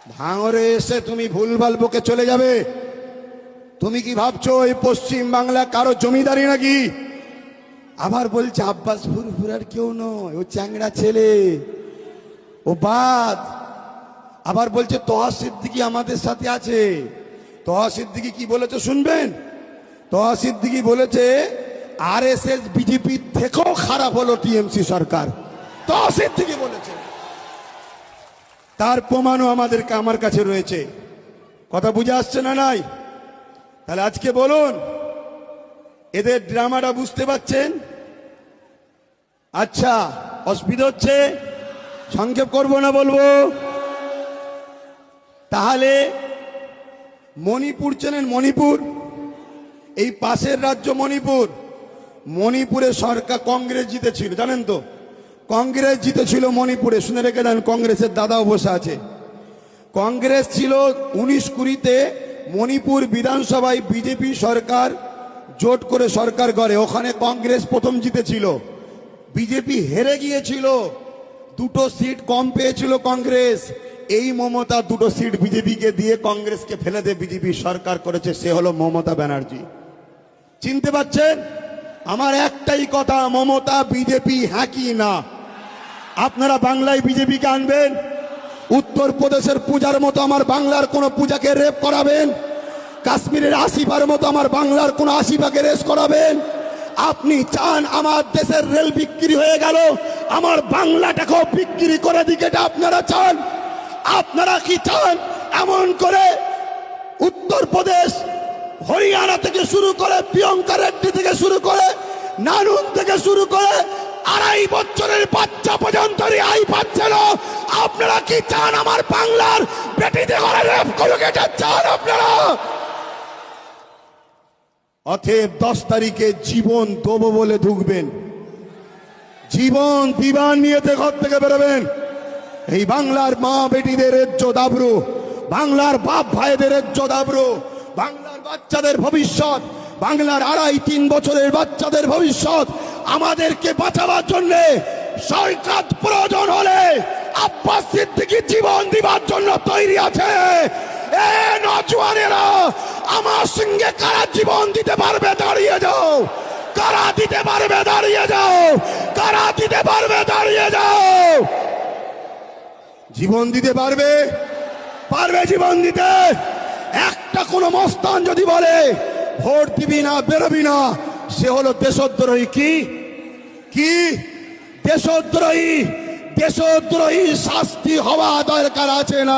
ভাঙরে এসে তুমি ভুলভাল বকে চলে যাবে। তুমি কি ভাবছো এই পশ্চিম বাংলা কারো জমিদারি নাকি? আবার বলছে আব্বাস ফুরফুরার কেউ নয়, ও চ্যাংড়া ছেলে, ও বাদ। আবার বলছে তোহা সিদ্দিকী আমাদের সাথে আছে। তোহা সিদ্দিকী কি বলেছে শুনবেন? তোহা সিদ্দিকী বলেছে আরএসএস বিজেপি থেকেও খারাপ হলো টিএমসি সরকার। তোহা সিদ্দিকী বলেছে, তার প্রমাণও আমার কাছে রয়েছে। কথা বুঝে আসছে না? নাই? তাহলে আজকে বলুন, এদের ড্রামাটা বুঝতে পাচ্ছেন? আচ্ছা, অসুবিধা হচ্ছে? সংক্ষেপ করবো না বলবো? তাহলে মণিপুর চেনেন? মণিপুর, এই পাশের রাজ্য মণিপুর। মণিপুরে সরকার কংগ্রেস জিতেছিল, জানেন তো? কংগ্রেস জিতেছিল মণিপুরে, শুনে রেখে দেন, কংগ্রেসের দাদাও বসে আছে। কংগ্রেস ছিল 19-20-তে মণিপুর বিধানসভায় বিজেপি সরকার জোট করে সরকার গড়ে, ওখানে কংগ্রেস প্রথম জিতেছিল। বিজেপি হেরে গিয়েছিল, 2টো সিট কম পেয়েছিল কংগ্রেস। এই মমতা 2টো সিট বিজেপিকে দিয়ে কংগ্রেসকে ফেলে দিয়ে বিজেপি সরকার করেছে, সে হলো মমতা ব্যানার্জি। চিনতে পারছেন? আমার একটাই কথা, মমতা বিজেপি হ্যাঁ কি না? আপনারা বাংলায় বিজেপিকে আনবেন? উত্তরপ্রদেশের পূজার মতো আমার বাংলার কোন পূজাকে রেপ করাবেন? কাশ্মীরের আসিফার মতো আমার বাংলার কোন আসিফাকে রেস করাবেন? আপনি চান আমার দেশের রেল বিক্রি হয়ে গেল, আমার বাংলাটাকেও বিক্রি করে দিকে, এটা আপনারা চান? আপনারা কি চান এমন করে উত্তরপ্রদেশ, হরিয়ানা থেকে শুরু করে, প্রিয়ঙ্কা রেড্ডি থেকে শুরু করে, নানুন থেকে শুরু করে 2.5 বছরের বাচ্চা পর্যন্ত রেহাই পাচ্ছে না? আপনারা কি চান আমার বাংলার বেটিতে করে রেপ করুক? এটা চান আপনারা? অতএব 10 তারিখে জীবন দেবো বলে ঢুকবেন, জীবন দিবান নিয়ে ঘর থেকে বেরোবেন। এই বাংলার মা বেটিদের ইজ্জত আবরু, বাংলার বাপ ভাইদের ইজ্জত আবরু, বাংলার বাচ্চাদের ভবিষ্যৎ, বাংলার 2.5-3 বছরের বাচ্চাদের ভবিষ্যৎ আমাদেরকে বাঁচাবার জন্য সরকার প্রয়োজন হলে আব্বাস সিদ্দিকী জীবন দিবার জন্য তৈরি আছে। এ নওজওয়ানেরা, আমার সঙ্গে কারা জীবন দিতে পারবে? দাঁড়িয়ে যাও। কারা দিতে পারবে? দাঁড়িয়ে যাও। কারা দিতে পারবে? দাঁড়িয়ে যাও। জীবন দিতে পারবে? পারবে জীবন দিতে? একটা কোন মস্তান যদি বলে ভোট দিবি না, বেরোবি না, সে হলো দেশদ্রোহী। কি কি দেশদ্রোহী? দেশদ্রোহী শাস্তি হওয়া দরকার আছে না?